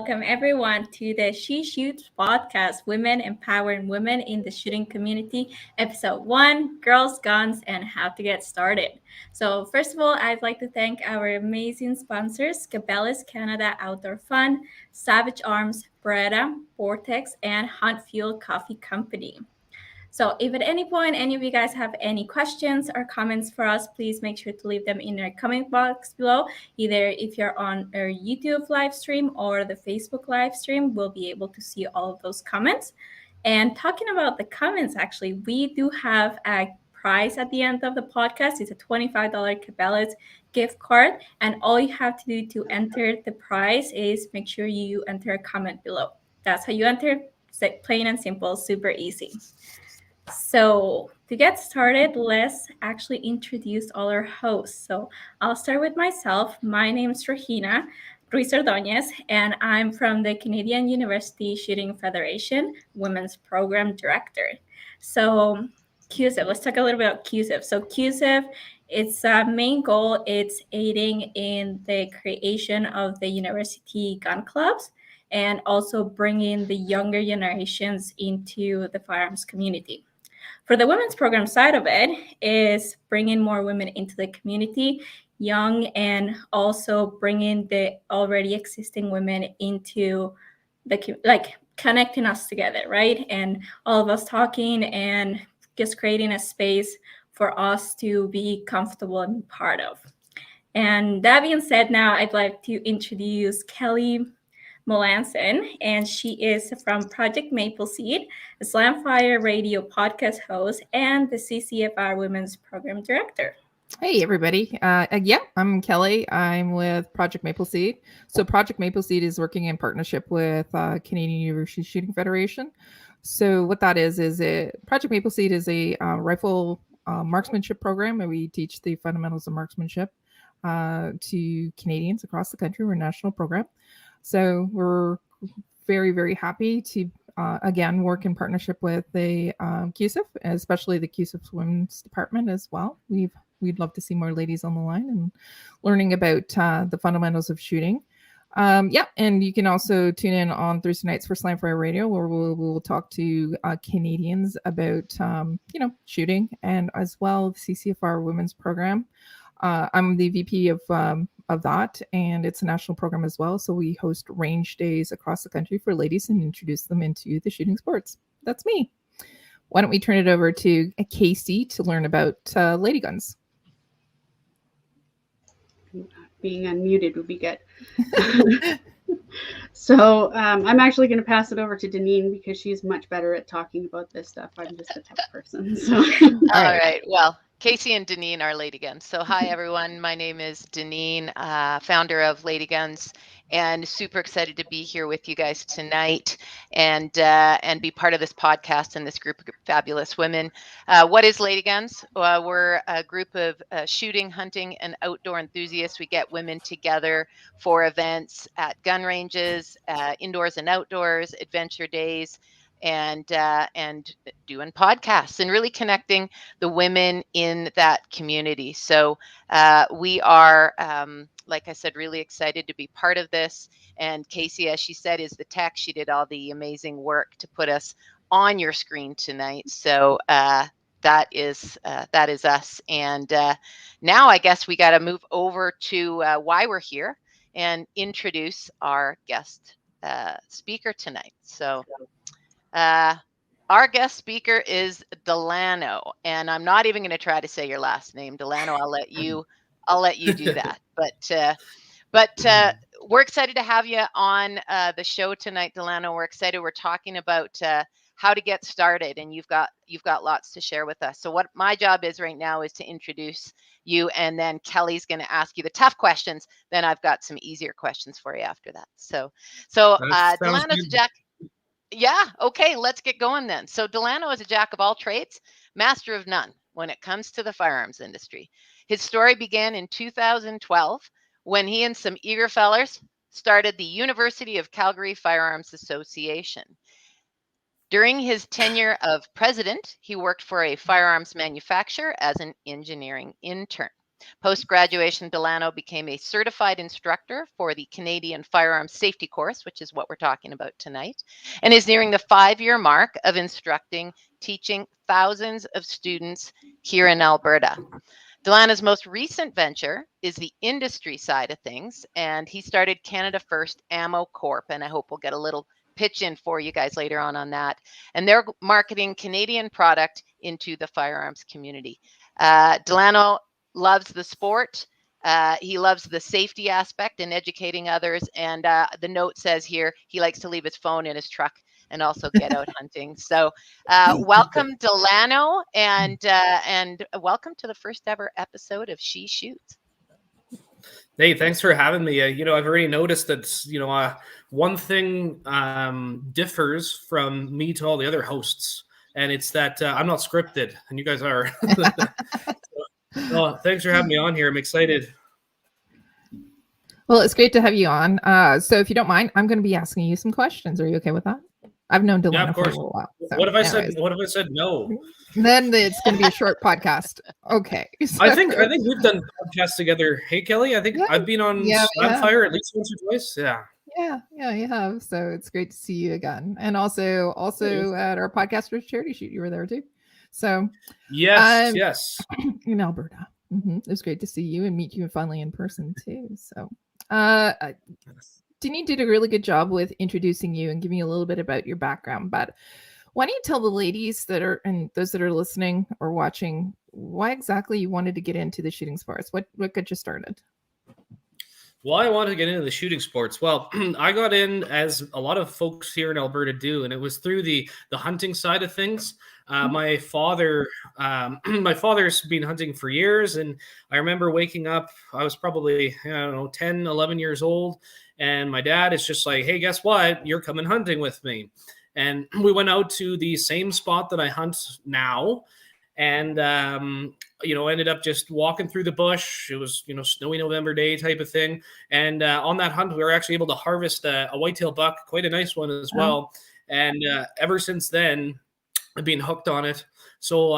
welcome everyone to the She Shoots podcast, Women Empowering Women in the Shooting Community, episode 1, Girls, Guns, and How to Get Started. So first of all, I'd like to thank our amazing sponsors, Cabela's Canada Outdoor Fun, Savage Arms, Beretta, Vortex, and Hunt Fuel Coffee Company. So if at any point any of you guys have any questions or comments for us, please make sure to leave them in our comment box below. Either if you're on our YouTube live stream or the Facebook live stream, we'll be able to see all of those comments. And talking about the comments, actually, we do have a prize at the end of the podcast. It's a $25 Cabela's gift card. And all you have to do to enter the prize is make sure you enter a comment below. That's how you enter. Plain and simple, super easy. So to get started, let's actually introduce all our hosts. So I'll start with myself. My name is Regina Ruiz Ordóñez, and I'm from the Canadian University Shooting Federation Women's Program Director. So CUSF, let's talk a little bit about CUSF. So CUSF, its main goal is aiding in the creation of the university gun clubs and also bringing the younger generations into the firearms community. For the women's program side of it is bringing more women into the community, young, and also bringing the already existing women into the connecting us together, right? And all of us talking and just creating a space for us to be comfortable and be part of. And that being said, now I'd like to introduce Kelly Melanson, and she is from Project Mapleseed, a Slamfire radio podcast host, and the CCFR Women's Program Director. Hey, everybody. I'm Kelly. I'm with Project Mapleseed. So Project Mapleseed is working in partnership with Canadian University Shooting Federation. So what that is Project Mapleseed is a rifle marksmanship program, and we teach the fundamentals of marksmanship to Canadians across the country. We're a national program. So we're very, very happy to, again, work in partnership with the CUSF, especially the CUSF Women's Department as well. We'd love to see more ladies on the line and learning about the fundamentals of shooting. And you can also tune in on Thursday nights for Slamfire Radio, where we'll talk to Canadians about, shooting, and as well the CCFR Women's Program. I'm the VP of that, and it's a national program as well. So we host range days across the country for ladies and introduce them into the shooting sports. That's me. Why don't we turn it over to Casey to learn about LadyGuns? Being unmuted would be good. So I'm actually going to pass it over to Deneen because she's much better at talking about this stuff. I'm just a tough person. So. All right. Well, Casey and Deneen are LadyGuns. So hi, everyone. My name is Deneen, founder of LadyGuns, and super excited to be here with you guys tonight and be part of this podcast and this group of fabulous women. What is LadyGuns? We're a group of shooting, hunting, and outdoor enthusiasts. We get women together for events at gun ranges, indoors and outdoors, adventure days, and doing podcasts and really connecting the women in that community. So we are, like I said, really excited to be part of this. And Casey, as she said, is the tech. She did all the amazing work to put us on your screen tonight. So that is us. And now I guess we got to move over to why we're here and introduce our guest speaker tonight. So our guest speaker is Delano, and I'm not even going to try to say your last name, Delano. I'll let you do that. But we're excited to have you on the show tonight, Delano. We're excited. We're talking about how to get started, and you've got lots to share with us. So what my job is right now is to introduce you, and then Kelly's going to ask you the tough questions. Then I've got some easier questions for you after that. So Delano's a jack. Yeah. Okay. Let's get going then. So Delano is a jack of all trades, master of none when it comes to the firearms industry. His story began in 2012 when he and some eager fellers started the University of Calgary Firearms Association. During his tenure of president, he worked for a firearms manufacturer as an engineering intern. Post-graduation, Delano became a certified instructor for the Canadian Firearms Safety course, which is what we're talking about tonight, and is nearing the 5-year mark of instructing, teaching thousands of students here in Alberta. Delano's most recent venture is the industry side of things, and he started Canada First Ammo Corp, and I hope we'll get a little pitch in for you guys later on that. And they're marketing Canadian product into the firearms community. Delano loves the sport. He loves the safety aspect and educating others. And the note says here, he likes to leave his phone in his truck and also get out hunting. So welcome, Delano, and welcome to the first ever episode of She Shoots. Hey, thanks for having me. I've already noticed that, one thing differs from me to all the other hosts, and it's that I'm not scripted, and you guys are. Thanks for having me on here. I'm excited. Well, it's great to have you on. So if you don't mind, I'm going to be asking you some questions. Are you okay with that? I've known Delano for a little while. So what if I said no? Then it's going to be a short podcast. Okay. So. I think we've done podcasts together. Hey, Kelly, I think I've been on Fire at least once or twice. Yeah. Yeah, you have. So it's great to see you again. And also at our podcasters charity shoot, you were there too. So yes. In Alberta. It was great to see you and meet you finally in person too. So Denise did a really good job with introducing you and giving you a little bit about your background. But why don't you tell the ladies that are and those that are listening or watching why exactly you wanted to get into the shooting sports? What got you started? Well, I wanted to get into the shooting sports. Well, I got in as a lot of folks here in Alberta do, and it was through the hunting side of things. My father's been hunting for years, and I remember waking up, I was probably, 10, 11 years old, and my dad is just like, hey, guess what? You're coming hunting with me. And we went out to the same spot that I hunt now, and ended up just walking through the bush. It was, snowy November day type of thing. And on that hunt, we were actually able to harvest a whitetail buck, quite a nice one as well. And ever since then, I've been hooked on it. So,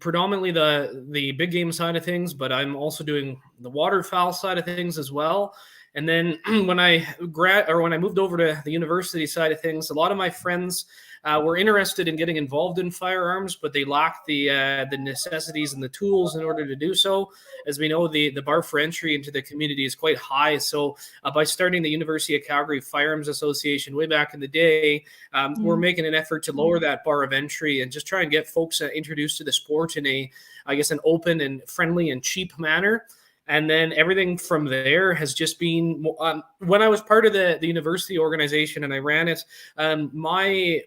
predominantly the big game side of things, but I'm also doing the waterfowl side of things as well. And then when I moved over to the university side of things, a lot of my friends were interested in getting involved in firearms, but they lacked the necessities and the tools in order to do so. As we know, the bar for entry into the community is quite high. So by starting the University of Calgary Firearms Association way back in the day, we're making an effort to lower that bar of entry and just try and get folks introduced to the sport in an open and friendly and cheap manner. And then everything from there has just been, when I was part of the university organization and I ran it, my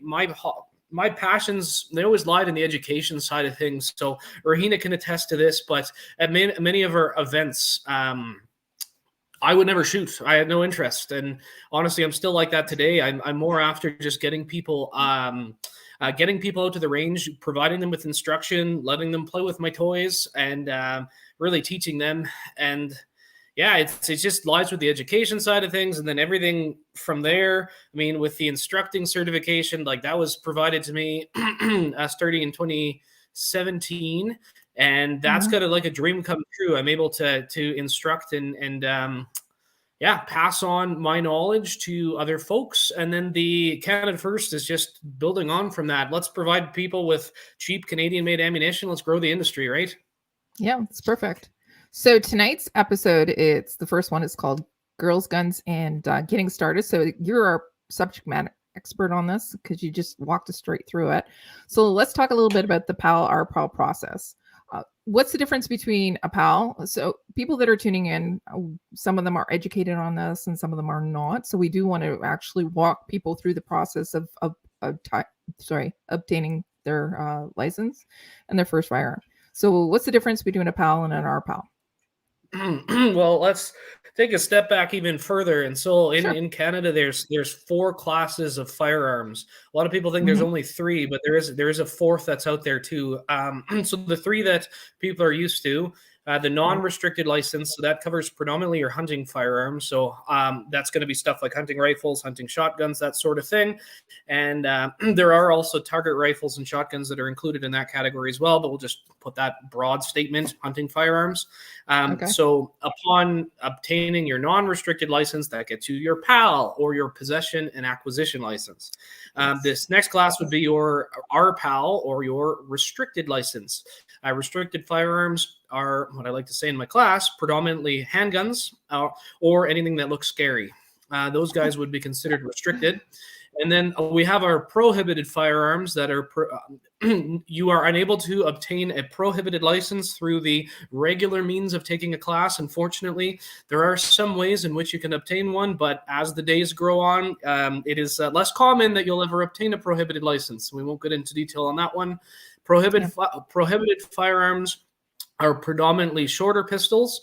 passions, they always lied in the education side of things. So Rahina can attest to this, but at many of our events, I would never shoot. I had no interest. And honestly, I'm still like that today. I'm more after just getting people out to the range, providing them with instruction, letting them play with my toys, and really teaching them. And it just lies with the education side of things. And then everything from there, with the instructing certification, like that was provided to me starting in 2017. And that's kind of like a dream come true. I'm able to instruct and pass on my knowledge to other folks. And then the Canada First is just building on from that. Let's provide people with cheap Canadian-made ammunition. Let's grow the industry, right? Yeah, it's perfect. So tonight's episode, it's the first one. It's called Girls, Guns, and Getting Started. So you're our subject matter expert on this because you just walked us straight through it. So let's talk a little bit about the PAL, RPAL process. What's the difference between a PAL? So people that are tuning in, some of them are educated on this and some of them are not. So we do want to actually walk people through the process of obtaining their license and their first firearm. So what's the difference between a PAL and an RPAL? Well, let's take a step back even further. And so in Canada, there's 4 classes of firearms. A lot of people think there's only 3, but there is a 4th that's out there too. So the 3 that people are used to, the non-restricted license, so that covers predominantly your hunting firearms. So that's going to be stuff like hunting rifles, hunting shotguns, that sort of thing. And there are also target rifles and shotguns that are included in that category as well, but we'll just put that broad statement, hunting firearms. Okay. So upon obtaining your non-restricted license, that gets you your PAL or your possession and acquisition license. This next class would be your RPAL or your restricted license. Restricted firearms are, what I like to say in my class, predominantly handguns or anything that looks scary. Those guys would be considered restricted. And then we have our prohibited firearms that are you are unable to obtain a prohibited license through the regular means of taking a class. Unfortunately, there are some ways in which you can obtain one, but as the days grow on, it is less common that you'll ever obtain a prohibited license. We won't get into detail on that one. Prohibited firearms are predominantly shorter pistols.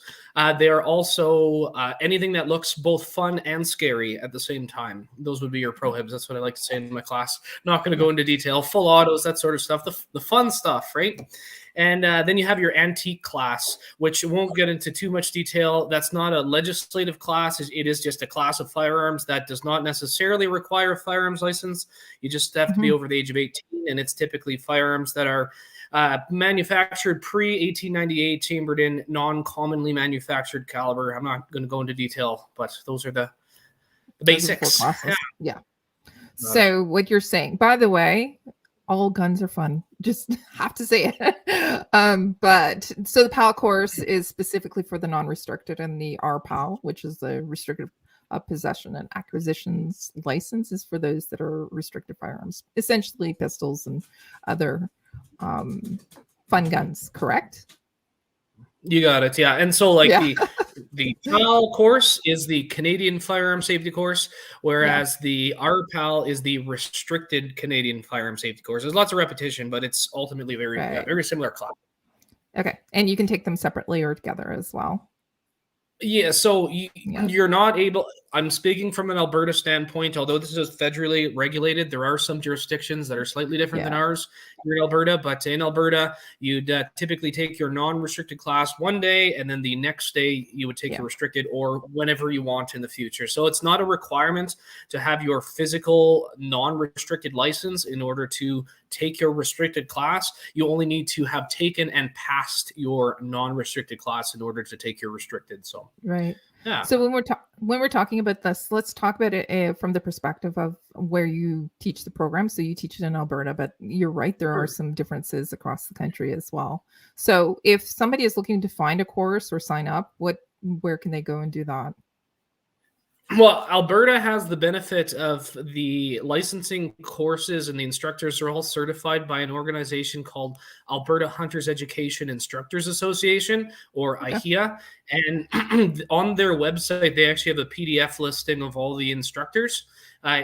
They are also anything that looks both fun and scary at the same time. Those would be your prohibs. That's what I like to say in my class. Not going to go into detail. Full autos, that sort of stuff. The fun stuff, right? And then you have your antique class, which won't get into too much detail. That's not a legislative class. It is just a class of firearms that does not necessarily require a firearms license. You just have to be over the age of 18, and it's typically firearms that are manufactured pre-1898, chambered in, non-commonly manufactured caliber. I'm not going to go into detail, but those are the basics. Yeah. So what you're saying, by the way, all guns are fun. Just have to say it. But so the PAL course is specifically for the non-restricted, and the RPAL, which is the restricted possession and acquisitions licenses for those that are restricted firearms, essentially pistols and other fun guns, correct? You got it, yeah. And so the PAL course is the Canadian Firearm Safety course, whereas the RPAL is the restricted Canadian Firearm Safety course. There's lots of repetition, but it's ultimately very similar class. Okay. And you can take them separately or together as well. Yeah, so you're not able, I'm speaking from an Alberta standpoint, although this is federally regulated, there are some jurisdictions that are slightly different than ours here in Alberta, but in Alberta, you'd typically take your non-restricted class one day, and then the next day you would take your restricted, or whenever you want in the future. So it's not a requirement to have your physical non-restricted license in order to take your restricted class. You only need to have taken and passed your non-restricted class in order to take your restricted. So right. Yeah. So when we're talking about this, let's talk about it from the perspective of where you teach the program. So you teach it in Alberta, but you're right, there are some differences across the country as well. So if somebody is looking to find a course or sign up, where can they go and do that? Well, Alberta has the benefit of the licensing courses, and the instructors are all certified by an organization called Alberta Hunters Education Instructors Association, or IHEA. And on their website, they actually have a PDF listing of all the instructors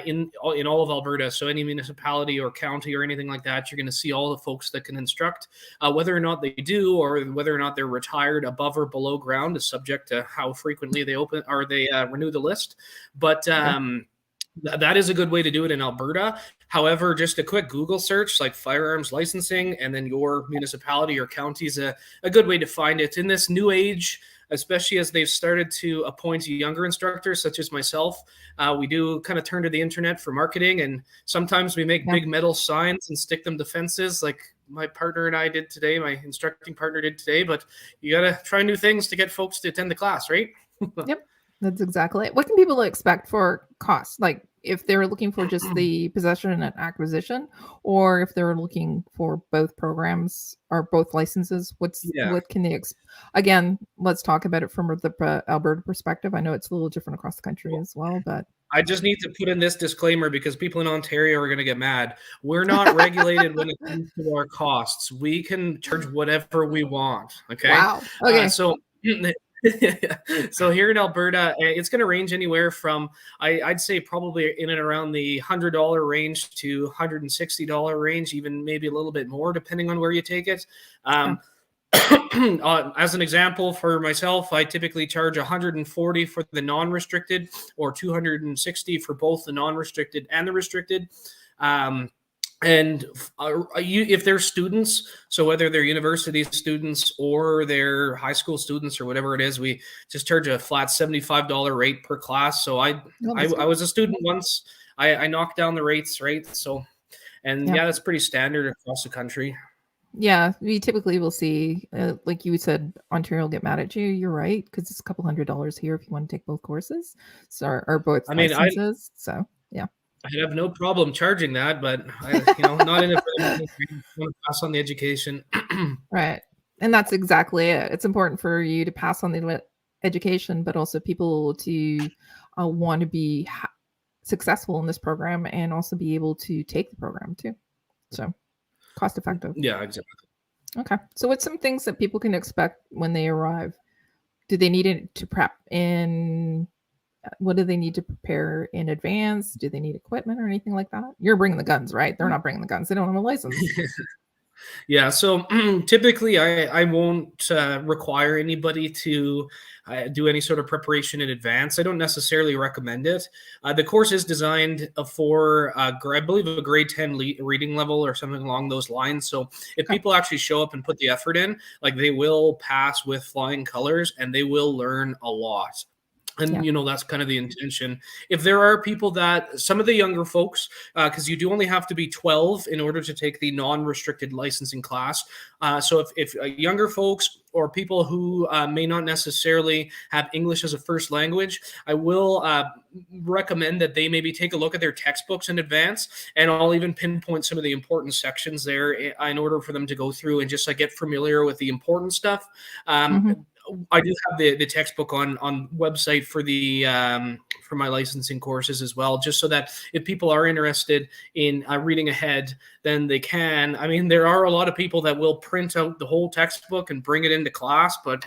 in all of Alberta. So any municipality or county or anything like that, you're going to see all the folks that can instruct. Whether or not they do, or whether or not they're retired above or below ground, is subject to how frequently they renew the list. But that is a good way to do it in Alberta. However, just a quick Google search, like firearms licensing, and then your municipality or county is a good way to find it. In this new age, especially as they've started to appoint younger instructors, such as myself, we do kind of turn to the internet for marketing, and sometimes we make big metal signs and stick them to fences, like my partner and I did today, my instructing partner did today. But you got to try new things to get folks to attend the class, right? Yep. That's exactly it. What can people expect for costs? Like if they're looking for just the possession and acquisition, or if they're looking for both programs or both licenses, what can they again, let's talk about it from the Alberta perspective. I know it's a little different across the country as well, but I just need to put in this disclaimer because people in Ontario are going to get mad. We're not regulated when it comes to our costs. We can charge whatever we want. Okay. Wow. Okay. So here in Alberta, it's going to range anywhere from, I'd say probably in and around the $100 range to $160 range, even maybe a little bit more, depending on where you take it. As an example, for myself, I typically charge $140 for the non-restricted, or $260 for both the non-restricted and the restricted. And if they're students, so whether they're university students or they're high school students or whatever it is, we just charge a flat $75 rate per class. So I was a student once. I knocked down the rates, right? So, and that's pretty standard across the country. Yeah, we typically will see, like you said, Ontario will get mad at you. You're right, because it's a couple $100 here if you want to take both courses, so or both I mean, licenses. So yeah, I'd have no problem charging that, but not in a want to pass on the education. right. And that's exactly it. It's important for you to pass on the education, but also people to want to be successful in this program and also be able to take the program too. So cost effective. Yeah, exactly. Okay. So what's some things that people can expect when they arrive? Do they need it to prep in? What do they need to prepare in advance? Do they need equipment or anything like that? You're bringing the guns, right? They're not bringing the guns. They don't have a license. Yeah, so typically I won't require anybody to do any sort of preparation in advance. I don't necessarily recommend it. The course is designed for, I believe, a grade 10 reading level or something along those lines. So if Okay. people actually show up and put the effort in, like they will pass with flying colors and they will learn a lot. And, Yeah. that's kind of the intention. If there are people that, some of the younger folks, because you do only have to be 12 in order to take the non-restricted licensing class. So if younger folks or people who may not necessarily have English as a first language, I will recommend that they maybe take a look at their textbooks in advance. And I'll even pinpoint some of the important sections there in order for them to go through and just get familiar with the important stuff. Mhm. I do have the textbook on website for the for my licensing courses as well, just so that if people are interested in reading ahead, then they can. I mean, there are a lot of people that will print out the whole textbook and bring it into class, but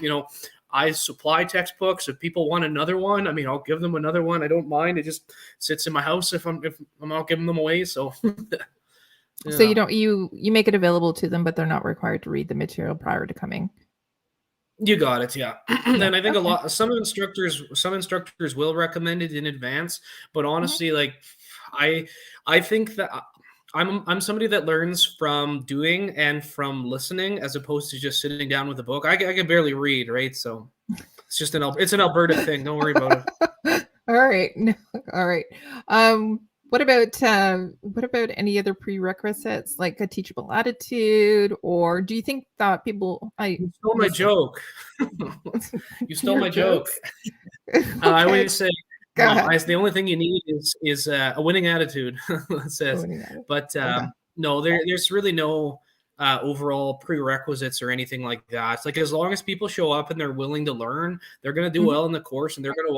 I supply textbooks. If people want another one, I mean, I'll give them another one. I don't mind. It just sits in my house if I'm not giving them away. So So yeah. you make it available to them, but they're not required to read the material prior to coming. You got it, yeah. Yeah. And I think Okay. some instructors will recommend it in advance, but honestly, like I think that I'm somebody that learns from doing and from listening as opposed to just sitting down with a book. I can barely read, right? So it's an Alberta thing. Don't worry about it. All right. All right. What about any other prerequisites like a teachable attitude, or do you think that people? You stole my joke. You stole Your my joke. jokes? I Okay, always say go ahead. the only thing you need is a winning attitude. That's it. Owning it. But Okay. no, there's really no overall prerequisites or anything like that. It's like as long as people show up and they're willing to learn, they're going to do Mhm. well in the course, and they're going to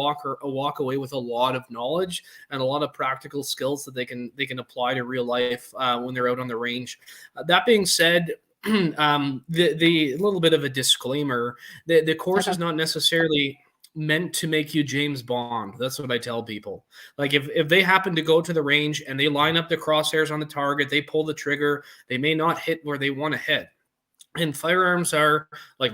walk away with a lot of knowledge and a lot of practical skills that they can apply to real life when they're out on the range. That being said. The little bit of a disclaimer: the course Okay. is not necessarily meant to make you James Bond. That's what I tell people. Like if they happen to go to the range and they line up the crosshairs on the target, they pull the trigger, they may not hit where they want to hit. And firearms are like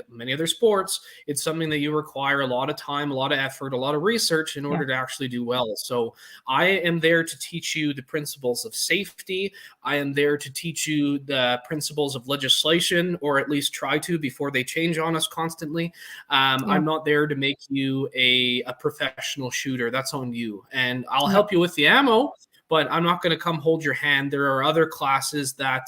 many other sports. It's something that you require a lot of time, a lot of effort, a lot of research in order to actually do well. So I am there to teach you the principles of safety. I am there to teach you the principles of legislation, or at least try to before they change on us constantly. I'm not there to make you a professional shooter. That's on you. And I'll Yeah. help you with the ammo, but I'm not going to come hold your hand. There are other classes that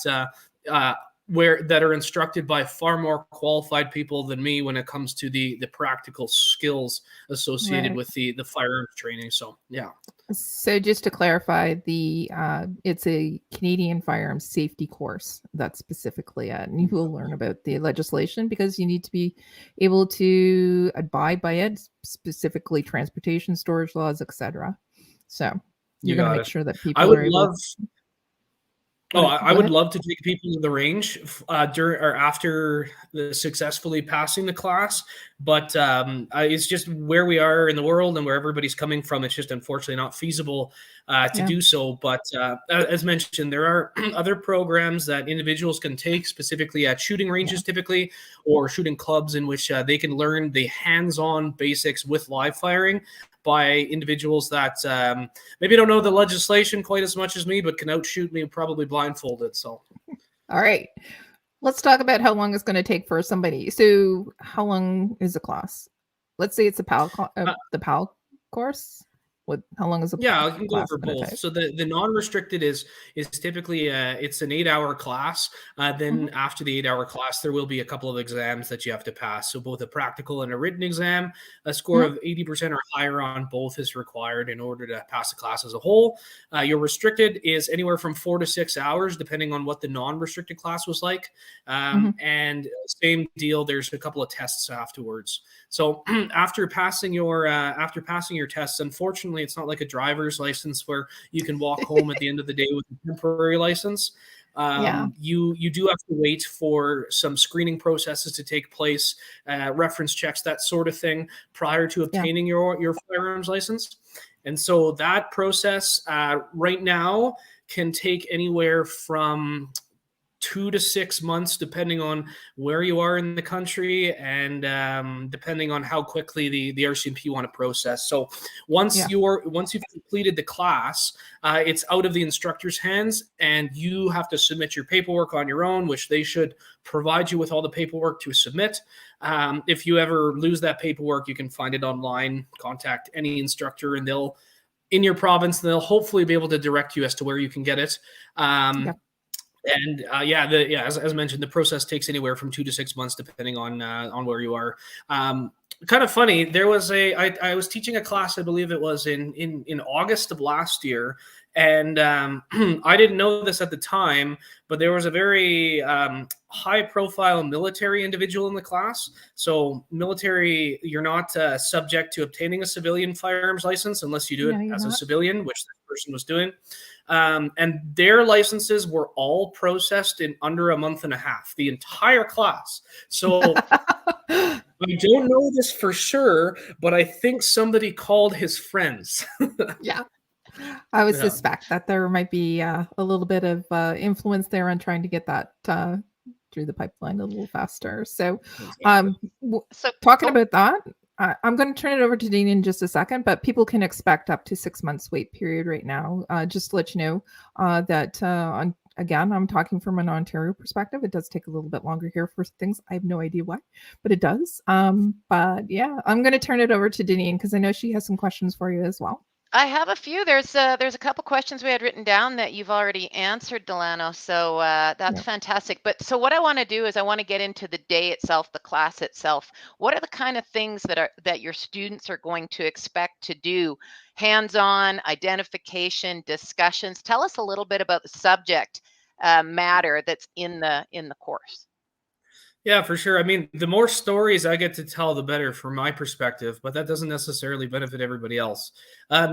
that are instructed by far more qualified people than me when it comes to the practical skills associated Right. with the firearms training. So yeah. So just to clarify, it's a Canadian firearms safety course that's specifically and you will learn about the legislation because you need to be able to abide by it, specifically transportation, storage laws, etc. So You you're going to got make it. sure that I people would are able. love I Go would ahead. love to take people to the range during or after successfully passing the class, but it's just where we are in the world and where everybody's coming from. It's just unfortunately not feasible to Yeah. do so. But as mentioned, there are other programs that individuals can take specifically at shooting ranges, typically, or shooting clubs in which they can learn the hands-on basics with live firing by individuals that maybe don't know the legislation quite as much as me, but can outshoot me probably blindfolded. So, All right. Let's talk about how long it's going to take for somebody. So how long is the class? Let's say it's a uh, the PAL course. How long is a Yeah, I can go class over going to both. take? So the non-restricted is typically it's an 8-hour class. Then after the 8-hour class, there will be a couple of exams that you have to pass. So both a practical and a written exam. A score of 80% or higher on both is required in order to pass the class as a whole. Your restricted is anywhere from 4 to 6 hours, depending on what the non-restricted class was like. And same deal. There's a couple of tests afterwards. So after passing your tests, unfortunately, it's not like a driver's license where you can walk home at the end of the day with a temporary license. You do have to wait for some screening processes to take place, reference checks, that sort of thing, prior to obtaining your firearms license. And so that process right now can take anywhere from 2 to 6 months, depending on where you are in the country and depending on how quickly the RCMP want to process. So once you've completed the class, it's out of the instructor's hands, and you have to submit your paperwork on your own, which they should provide you with all the paperwork to submit. If you ever lose that paperwork, you can find it online, contact any instructor, and they'll in your province, they'll hopefully be able to direct you as to where you can get it. And as mentioned, the process takes anywhere from 2 to 6 months, depending on where you are. Kind of funny. There was I was teaching a class, I believe it was in August of last year, and I didn't know this at the time, but there was a very high-profile military individual in the class. So military, you're not subject to obtaining a civilian firearms license unless you do it as a civilian, which this person was doing. And their licenses were all processed in under a month and a half, the entire class. So I don't know this for sure, but I think somebody called his friends. I would suspect that there might be a little bit of influence there on trying to get that through the pipeline a little faster. So, talking about that, I'm going to turn it over to Dean in just a second, but people can expect up to 6 months wait period right now. Just to let you know that again, I'm talking from an Ontario perspective. It does take a little bit longer here for things. I have no idea why, but it does. But yeah, I'm going to turn it over to Deneen because I know she has some questions for you as well. I have a few. There's a couple questions we had written down that you've already answered, Delano. So that's fantastic. But so what I want to do is I want to get into the day itself, the class itself. What are the kind of things that your students are going to expect to do? Hands-on, identification, discussions. Tell us a little bit about the subject matter that's in the course. Yeah, for sure. I mean, the more stories I get to tell, the better from my perspective, but that doesn't necessarily benefit everybody else.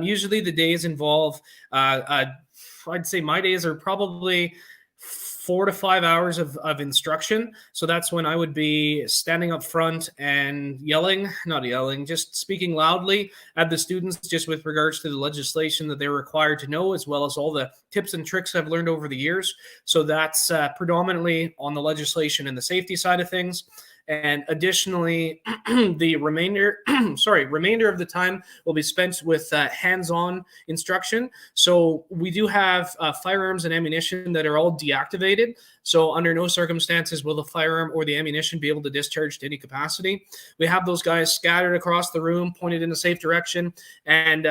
Usually the days involve, I'd say my days are probably 4 to 5 hours of instruction. So that's when I would be standing up front and just speaking loudly at the students, just with regards to the legislation that they're required to know, as well as all the tips and tricks I've learned over the years. So that's predominantly on the legislation and the safety side of things. And additionally, the remainder of the time will be spent with hands-on instruction. So we do have firearms and ammunition that are all deactivated. So under no circumstances will the firearm or the ammunition be able to discharge to any capacity. We have those guys scattered across the room, pointed in a safe direction. And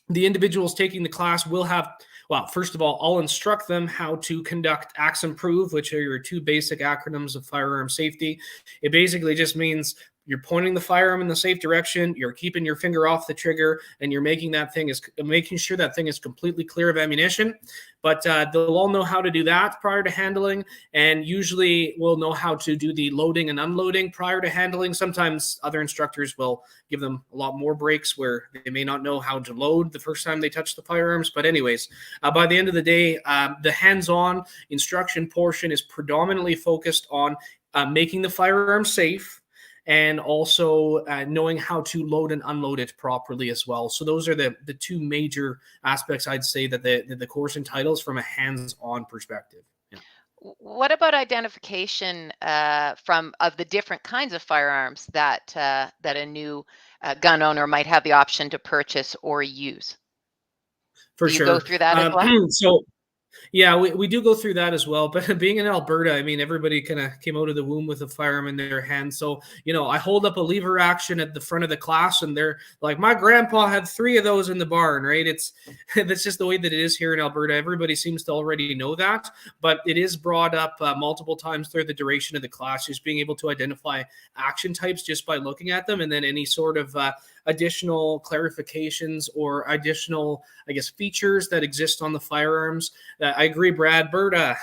the individuals taking the class will have... Well, first of all, I'll instruct them how to conduct acts and prove, which are your two basic acronyms of firearm safety. It basically just means you're pointing the firearm in the safe direction, you're keeping your finger off the trigger, and you're making sure that thing is completely clear of ammunition. But they'll all know how to do that prior to handling, and usually will know how to do the loading and unloading prior to handling. Sometimes other instructors will give them a lot more breaks where they may not know how to load the first time they touch the firearms. But anyways, by the end of the day, the hands-on instruction portion is predominantly focused on making the firearm safe, and also knowing how to load and unload it properly as well. So those are the two major aspects I'd say that the course entitles from a hands-on perspective. Yeah. What about identification of the different kinds of firearms that a new gun owner might have the option to purchase or use? For Do you sure. go through that as well? So Yeah, we do go through that as well. But being in Alberta, I mean, everybody kind of came out of the womb with a firearm in their hand. So, I hold up a lever action at the front of the class, and they're like, my grandpa had 3 of those in the barn, right? That's just the way that it is here in Alberta. Everybody seems to already know that, but it is brought up multiple times through the duration of the class, just being able to identify action types just by looking at them, and then any sort of additional clarifications or additional, I guess, features that exist on the firearms. I agree, Brad. Berta.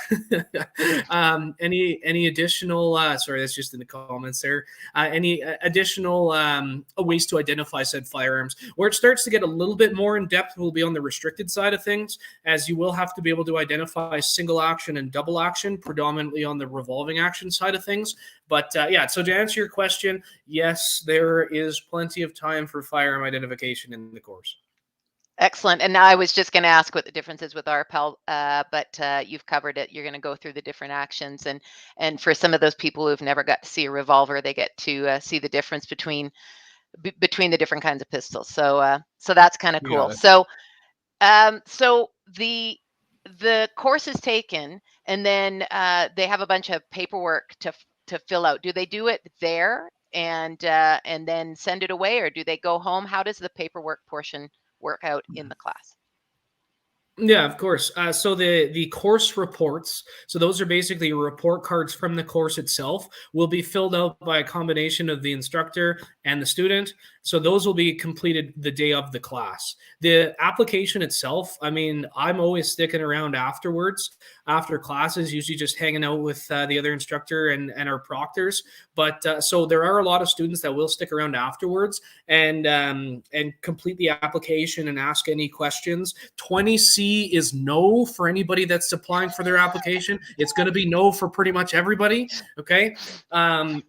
Any additional? Sorry, that's just in the comments there. Any additional ways to identify said firearms? Where it starts to get a little bit more in depth will be on the restricted side of things, as you will have to be able to identify single action and double action, predominantly on the revolving action side of things. But yeah, so to answer your question, yes, there is plenty of time for firearm identification in the course. Excellent. And now I was just going to ask what the difference is with RPEL, but you've covered it. You're going to go through the different actions, and for some of those people who've never got to see a revolver, they get to see the difference between the different kinds of pistols. So that's kind of cool. So so the course is taken, and then they have a bunch of paperwork to fill out. Do they do it there and then send it away, or do they go home? How does the paperwork portion work out in the class? Yeah, of course. So the course reports, so those are basically report cards from the course itself, will be filled out by a combination of the instructor and the student. So those will be completed the day of the class. The application itself, I mean, I'm always sticking around afterwards, after classes, usually just hanging out with the other instructor and our proctors. But so there are a lot of students that will stick around afterwards and complete the application and ask any questions. 20C is no for anybody that's applying for their application. It's going to be no for pretty much everybody. Okay.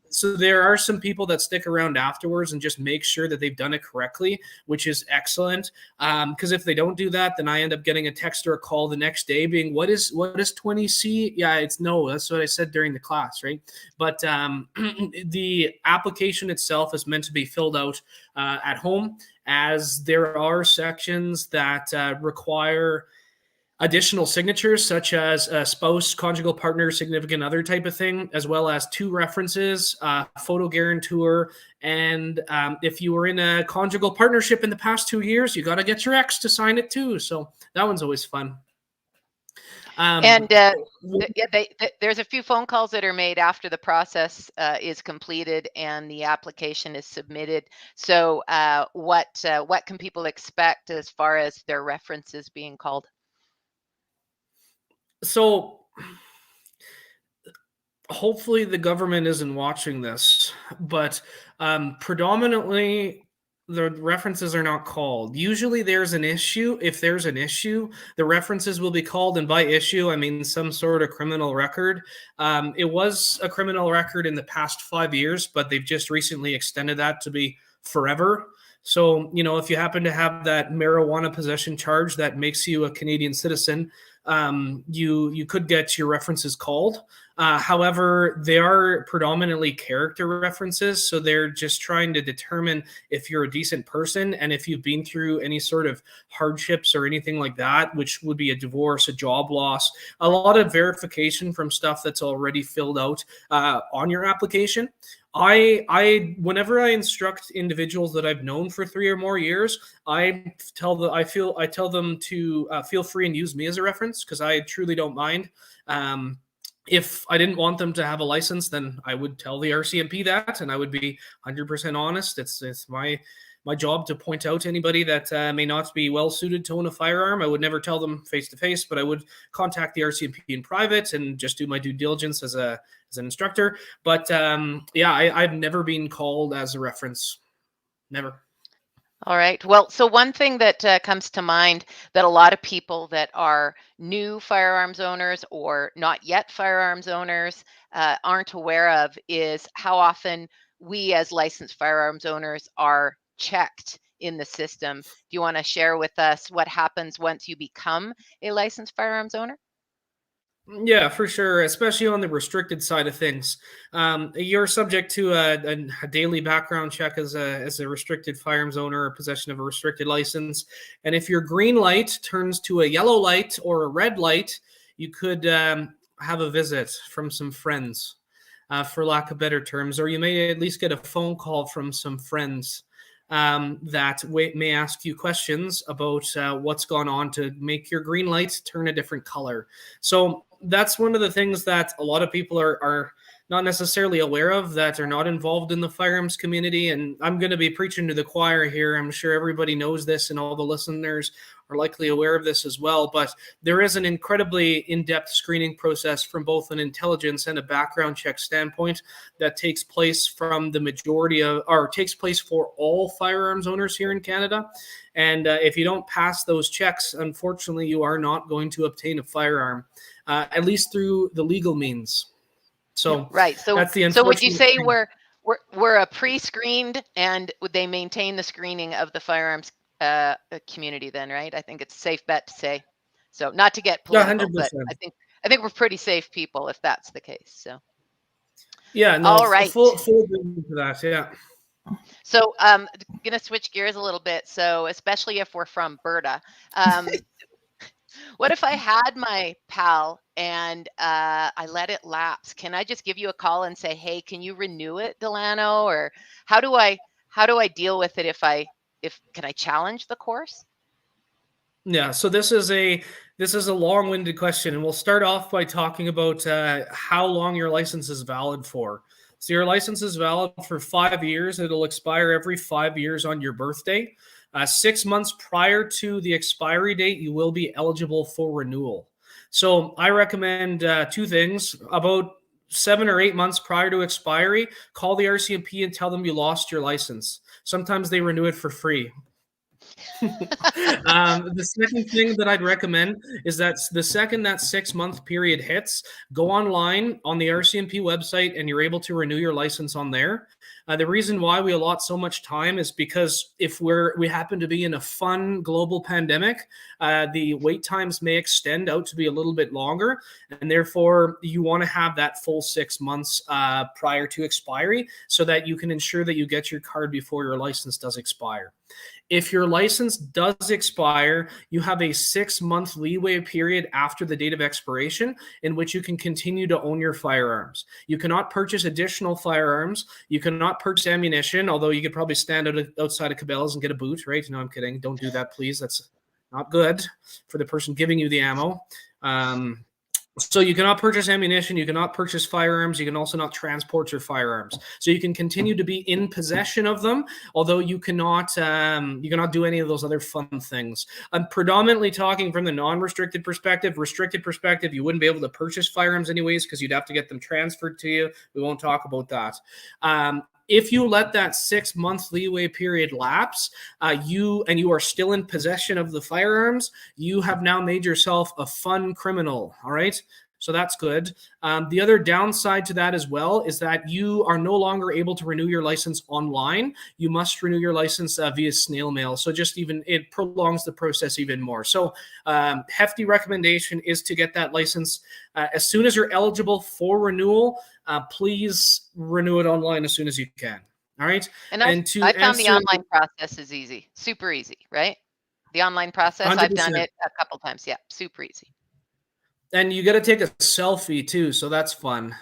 So there are some people that stick around afterwards and just make sure that they've done it correctly, which is excellent. Because if they don't do that, then I end up getting a text or a call the next day being, what is 20C? Yeah, it's no. That's what I said during the class, right? But the application itself is meant to be filled out at home, as there are sections that require additional signatures, such as a spouse, conjugal partner, significant other type of thing, as well as 2 references, photo guarantor, and if you were in a conjugal partnership in the past 2 years, you got to get your ex to sign it too. So that one's always fun. And there's a few phone calls that are made after the process is completed and the application is submitted. So what can people expect as far as their references being called? So hopefully the government isn't watching this, but predominantly the references are not called. Usually there's an issue. If there's an issue, the references will be called. And by issue, I mean some sort of criminal record. It was a criminal record in the past 5 years, but they've just recently extended that to be forever. So, if you happen to have that marijuana possession charge that makes you a Canadian citizen, you could get your references called. However, they are predominantly character references, so they're just trying to determine if you're a decent person and if you've been through any sort of hardships or anything like that, which would be a divorce, a job loss, a lot of verification from stuff that's already filled out on your application. Whenever I instruct individuals that I've known for 3 or more years, I tell them to feel free and use me as a reference, because I truly don't mind. If I didn't want them to have a license, then I would tell the RCMP that, and I would be 100% honest. It's my job to point out anybody that may not be well suited to own a firearm. I would never tell them face to face, but I would contact the RCMP in private and just do my due diligence as an instructor. But yeah, I've never been called as a reference. Never. All right. Well, so one thing that comes to mind that a lot of people that are new firearms owners or not yet firearms owners aren't aware of is how often we as licensed firearms owners are checked in the system. Do you want to share with us what happens once you become a licensed firearms owner? Yeah, for sure, especially on the restricted side of things. You're subject to a daily background check as a restricted firearms owner or possession of a restricted license. And if your green light turns to a yellow light or a red light, you could have a visit from some friends, for lack of better terms, or you may at least get a phone call from some friends that may ask you questions about what's gone on to make your green light turn a different color. So that's one of the things that a lot of people are not necessarily aware of, that are not involved in the firearms community. And I'm going to be preaching to the choir here. I'm sure everybody knows this, and all the listeners are likely aware of this as well. But there is an incredibly in-depth screening process from both an intelligence and a background check standpoint that takes place from the majority of, or takes place for all firearms owners here in Canada. And if you don't pass those checks, unfortunately, you are not going to obtain a firearm, at least through the legal means. So right. So that's the so would you say thing. we're a pre-screened, and would they maintain the screening of the firearms community then, right? I think it's a safe bet to say. So not to get political, but I think we're pretty safe people if that's the case. So yeah, no, all right. full agreement to that. Yeah. So gonna switch gears a little bit. So especially if we're from Berta, what if I had my PAL and I let it lapse? Can I just give you a call and say, hey, can you renew it, Delano? Or how do I deal with it if can I challenge the course? Yeah, so this is a long-winded question, and we'll start off by talking about how long your license is valid for. So your license is valid for 5 years. It'll expire every 5 years on your birthday. 6 months prior to the expiry date, you will be eligible for renewal. So I recommend two things. About 7 or 8 months prior to expiry, call the RCMP and tell them you lost your license. Sometimes they renew it for free. The second thing that I'd recommend is that the second that 6 month period hits, go online on the RCMP website and you're able to renew your license on there. The reason why we allot so much time is because if we happen to be in a fun global pandemic, the wait times may extend out to be a little bit longer, and therefore you want to have that full 6 months prior to expiry so that you can ensure that you get your card before your license does expire. If your license does expire, you have a 6 month leeway period after the date of expiration in which you can continue to own your firearms. You cannot purchase additional firearms. You cannot purchase ammunition, although you could probably stand outside of Cabela's and get a boot, right? No, I'm kidding. Don't do that, please. That's not good for the person giving you the ammo. So you cannot purchase ammunition, you cannot purchase firearms, you can also not transport your firearms. So you can continue to be in possession of them, although you cannot do any of those other fun things. I'm predominantly talking from the non-restricted perspective. Restricted perspective, you wouldn't be able to purchase firearms anyways because you'd have to get them transferred to you. We won't talk about that. If you let that 6 month leeway period lapse, you are still in possession of the firearms, you have now made yourself a fun criminal. All right. So that's good. The other downside to that as well is that you are no longer able to renew your license online. You must renew your license via snail mail. So it prolongs the process even more. So hefty recommendation is to get that license as soon as you're eligible for renewal. Please renew it online as soon as you can. All right. And I found the online process is easy, super easy, right? The online process, 100%. I've done it a couple times. Yeah, super easy. And you got to take a selfie too, so that's fun.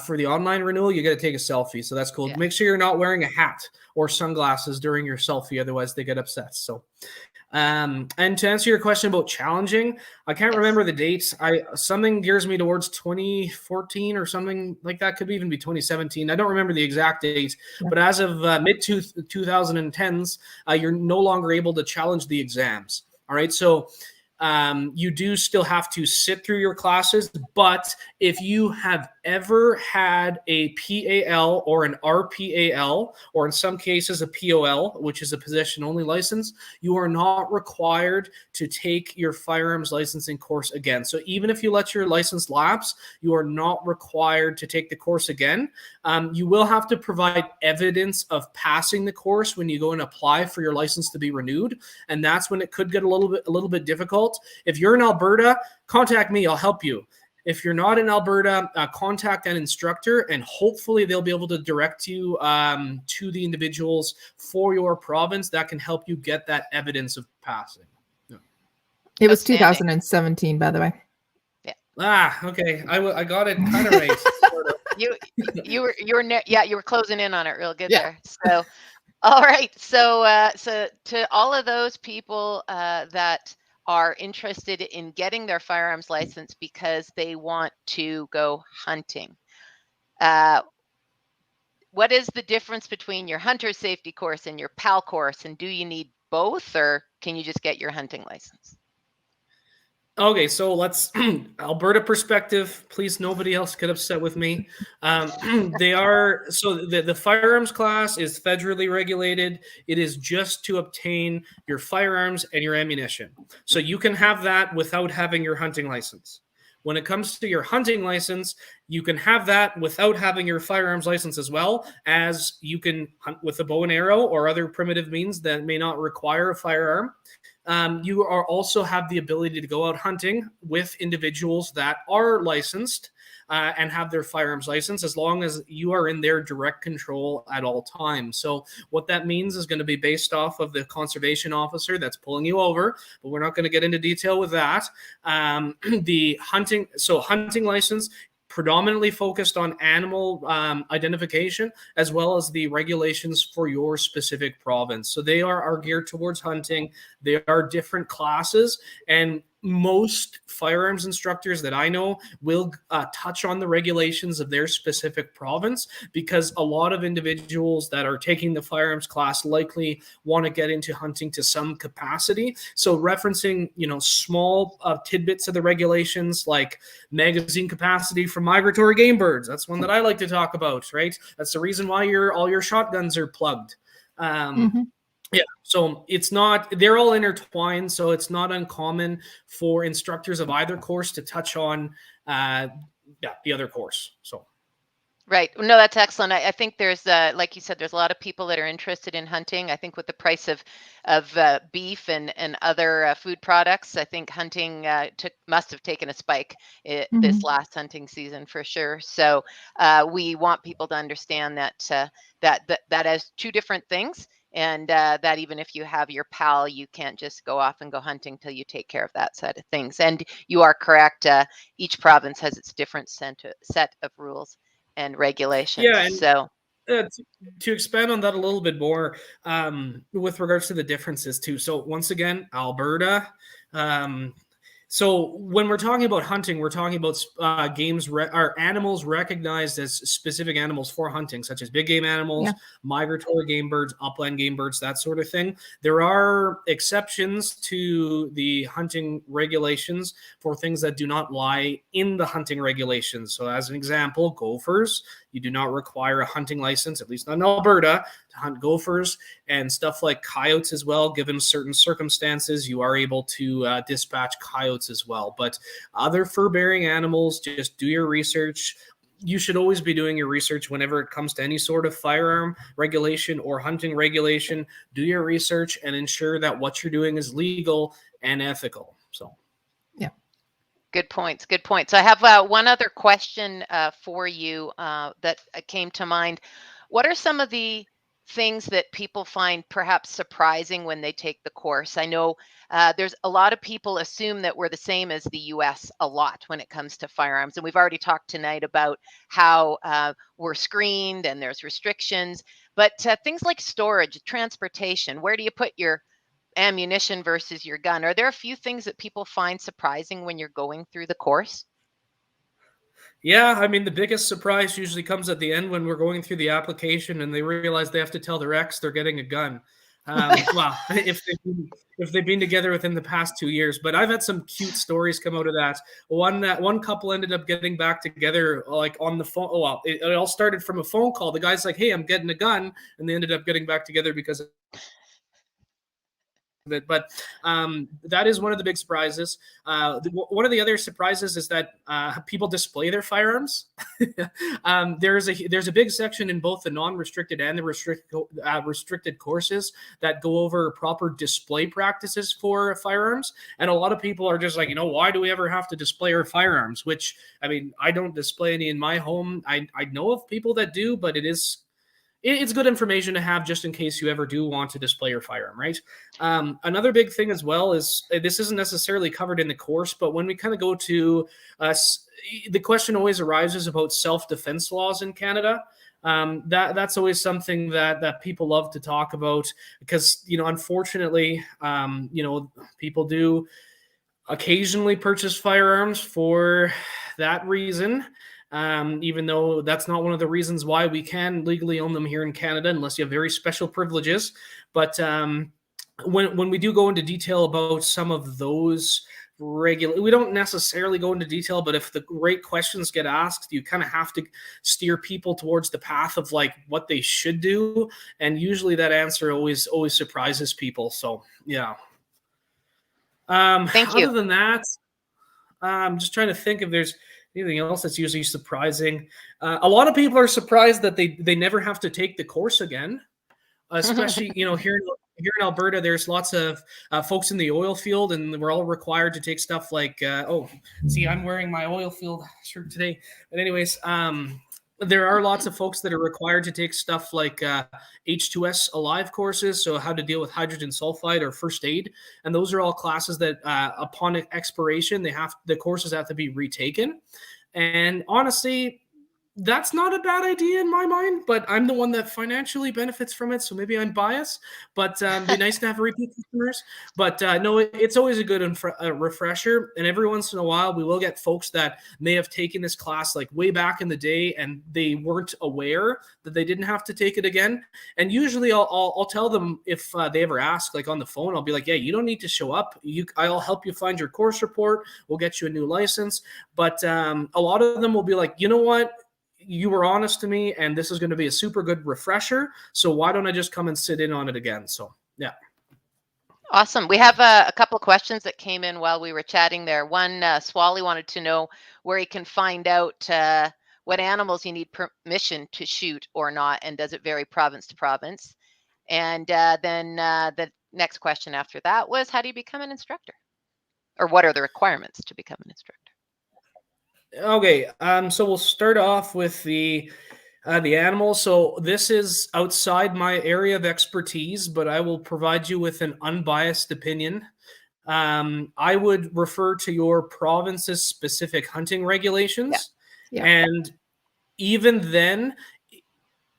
For the online renewal, you got to take a selfie, so that's cool. Yeah. Make sure you're not wearing a hat or sunglasses during your selfie, otherwise they get upset. So, and to answer your question about challenging, I can't remember the dates. Something gears me towards 2014 or something like that. Could even be 2017. I don't remember the exact date, but as of mid 2010s, you're no longer able to challenge the exams. All right, so. You do still have to sit through your classes, but if you have ever had a PAL or an RPAL, or in some cases a POL, which is a possession-only license, you are not required to take your firearms licensing course again. So even if you let your license lapse, you are not required to take the course again. You will have to provide evidence of passing the course when you go and apply for your license to be renewed, and that's when it could get a little bit difficult. If you're in Alberta, contact me. I'll help you. If you're not in Alberta, contact an instructor, and hopefully they'll be able to direct you to the individuals for your province that can help you get that evidence of passing. It was Outstanding. 2017, by the way. Okay. I got it kind of right. Sort of. You were closing in on it real good there. So, all right. So to all of those people that are interested in getting their firearms license because they want to go hunting, what is the difference between your hunter safety course and your PAL course? And do you need both, or can you just get your hunting license? Okay, so let's Alberta perspective. Please, nobody else get upset with me. The firearms class is federally regulated. It is just to obtain your firearms and your ammunition. So you can have that without having your hunting license. When it comes to your hunting license, you can have that without having your firearms license, as well as you can hunt with a bow and arrow or other primitive means that may not require a firearm. You are also have the ability to go out hunting with individuals that are licensed and have their firearms license, as long as you are in their direct control at all times. So what that means is going to be based off of the conservation officer that's pulling you over, but we're not going to get into detail with that. The hunting license predominantly focused on animal identification, as well as the regulations for your specific province. So they are geared towards hunting. They are different classes, and most firearms instructors that I know will touch on the regulations of their specific province, because a lot of individuals that are taking the firearms class likely want to get into hunting to some capacity. So referencing, small tidbits of the regulations, like magazine capacity for migratory game birds. That's one that I like to talk about, right? That's the reason why all your shotguns are plugged. Yeah, so they're all intertwined, so it's not uncommon for instructors of either course to touch on the other course. So. Right. No, that's excellent. I think there's, like you said, there's a lot of people that are interested in hunting. I think with the price of beef and other food products, I think hunting must have taken a spike this last hunting season for sure. So we want people to understand that that has two different things. And that even if you have your PAL, you can't just go off and go hunting till you take care of that side of things. And you are correct. Each province has its different set of rules and regulations. Yeah, and so to expand on that a little bit more, with regards to the differences too. So once again, Alberta. So when we're talking about hunting, we're talking about animals recognized as specific animals for hunting, such as big game animals, migratory game birds, upland game birds, that sort of thing. There are exceptions to the hunting regulations for things that do not lie in the hunting regulations. So as an example, gophers, you do not require a hunting license, at least not in Alberta, to hunt gophers, and stuff like coyotes as well. Given certain circumstances, you are able to dispatch coyotes as well. But other fur-bearing animals, just do your research. You should always be doing your research whenever it comes to any sort of firearm regulation or hunting regulation. Do your research and ensure that what you're doing is legal and ethical. So. Good points. Good points. So I have one other question for you that came to mind. What are some of the things that people find perhaps surprising when they take the course? I know there's a lot of people assume that we're the same as the US a lot when it comes to firearms. And we've already talked tonight about how we're screened and there's restrictions. But things like storage, transportation, where do you put your ammunition versus your gun? Are there a few things that people find surprising when you're going through the course? Yeah, I mean, the biggest surprise usually comes at the end when we're going through the application and they realize they have to tell their ex they're getting a gun. Well, if they've been together within the past 2 years. But I've had some cute stories come out of that. One couple ended up getting back together like on the phone. Oh, well, it all started from a phone call. The guy's like, "Hey, I'm getting a gun," and they ended up getting back together because of it. But that is one of the big surprises. One of the other surprises is that people display their firearms. There's a big section in both the non-restricted and the restricted courses that go over proper display practices for firearms. And a lot of people are just like, why do we ever have to display our firearms? Which, I mean, I don't display any in my home. I know of people that do, but it's good information to have just in case you ever do want to display your firearm, right? Another big thing as well is this isn't necessarily covered in the course, but when we kind of go to the question always arises about self-defense laws in Canada. That's always something that people love to talk about because, unfortunately, people do occasionally purchase firearms for that reason. Even though that's not one of the reasons why we can legally own them here in Canada, unless you have very special privileges. But when we do go into detail about some of those we don't necessarily go into detail, but if the right questions get asked, you kind of have to steer people towards the path of like what they should do. And usually that answer always surprises people. So yeah. Thank you. Other than that, I'm just trying to think if there's anything else that's usually surprising. A lot of people are surprised that they never have to take the course again, especially here in Alberta. There's lots of folks in the oil field, and we're all required to take stuff like I'm wearing my oil field shirt today. But anyways, there are lots of folks that are required to take stuff like H2S Alive courses, so how to deal with hydrogen sulfide or first aid, and those are all classes that upon expiration the courses have to be retaken. And honestly, that's not a bad idea in my mind, but I'm the one that financially benefits from it, so maybe I'm biased. But it'd be nice to have repeat customers. But no, it's always a good refresher. And every once in a while, we will get folks that may have taken this class like way back in the day, and they weren't aware that they didn't have to take it again. And usually, I'll tell them if they ever ask, like on the phone, I'll be like, "Yeah, you don't need to show up. I'll help you find your course report. We'll get you a new license." But a lot of them will be like, "You know what? You were honest to me, and this is going to be a super good refresher. So why don't I just come and sit in on it again?" So, yeah. Awesome. We have a couple of questions that came in while we were chatting there. One, Swally wanted to know where he can find out what animals you need permission to shoot or not, and does it vary province to province? And then the next question after that was, how do you become an instructor? Or what are the requirements to become an instructor? Okay, so we'll start off with the animals. So this is outside my area of expertise, but I will provide you with an unbiased opinion. I would refer to your province's specific hunting regulations. Yeah. And even then,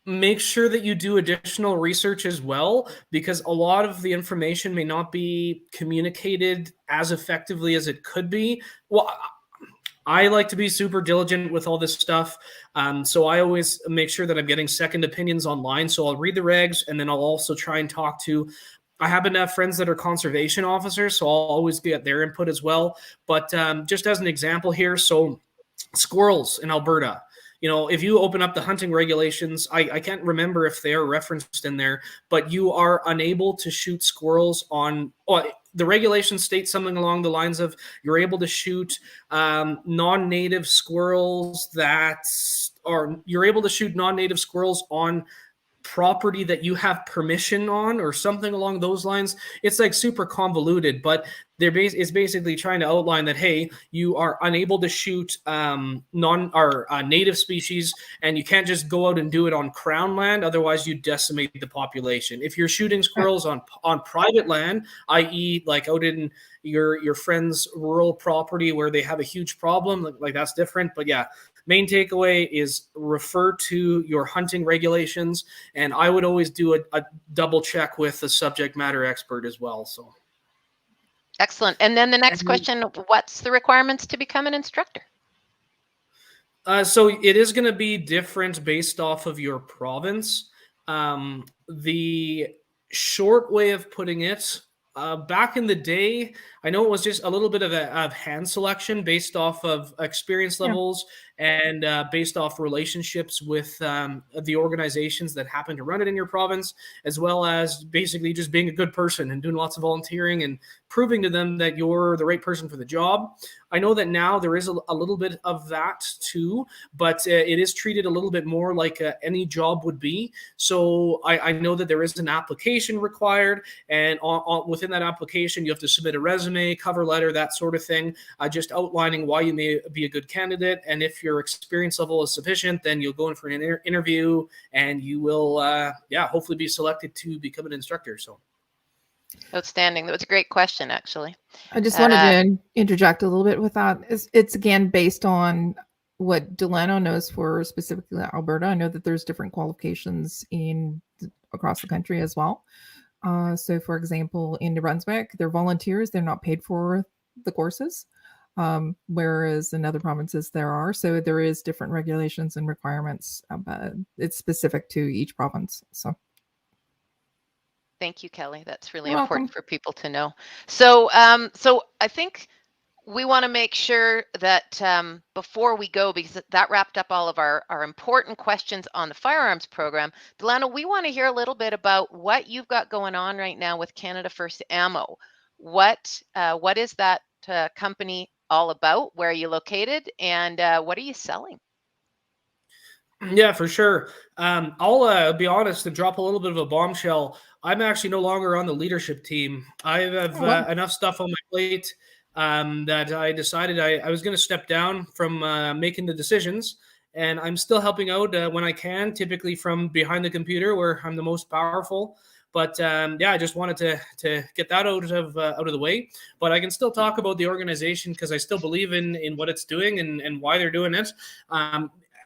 make sure that you do additional research as well, because a lot of the information may not be communicated as effectively as it could be. Well, I like to be super diligent with all this stuff. So I always make sure that I'm getting second opinions online. So I'll read the regs, and then I'll also try and talk to, I happen to have friends that are conservation officers, so I'll always get their input as well. But just as an example here, so squirrels in Alberta, if you open up the hunting regulations, I can't remember if they are referenced in there, but you are unable to shoot squirrels on, the regulations state something along the lines of you're able to shoot non-native squirrels you're able to shoot non-native squirrels on property that you have permission on, or something along those lines. It's like super convoluted, but it's basically trying to outline that, hey, you are unable to shoot native species, and you can't just go out and do it on crown land, otherwise you decimate the population. If you're shooting squirrels on private land, i.e. like out in your friend's rural property where they have a huge problem, like that's different. But yeah, main takeaway is refer to your hunting regulations, and I would always do a double check with the subject matter expert as well. So excellent. And then the next question, what's the requirements to become an instructor? So it is going to be different based off of your province. The short way of putting it, back in the day, I know it was just a little bit of hand selection based off of experience levels and based off relationships with the organizations that happen to run it in your province, as well as basically just being a good person and doing lots of volunteering and proving to them that you're the right person for the job. I know that now there is a little bit of that too, but it is treated a little bit more like any job would be. So I know that there is an application required, and within that application, you have to submit a resume, cover letter, that sort of thing, just outlining why you may be a good candidate. And if your experience level is sufficient, then you'll go in for an interview, and you will, hopefully be selected to become an instructor. So. Outstanding. That was a great question, actually. I just wanted to interject a little bit with that. It's again based on what Delano knows for specifically Alberta. I know that there's different qualifications across the country as well. So, for example, in New Brunswick, they're volunteers. They're not paid for the courses, whereas in other provinces there are. So there is different regulations and requirements. It's specific to each province. So. Thank you, Kelly. That's really You're important welcome. for people to know. So, so I think we want to make sure that before we go, because that wrapped up all of our important questions on the firearms program, Delano, we want to hear a little bit about what you've got going on right now with Canada First Ammo. What is that company all about? Where are you located, and what are you selling? Yeah, for sure. I'll be honest and drop a little bit of a bombshell. I'm actually no longer on the leadership team. I have enough stuff on my plate that I decided I was going to step down from making the decisions, and I'm still helping out when I can, typically from behind the computer where I'm the most powerful. But I just wanted to get that out of the way. But I can still talk about the organization because I still believe in what it's doing and why they're doing it.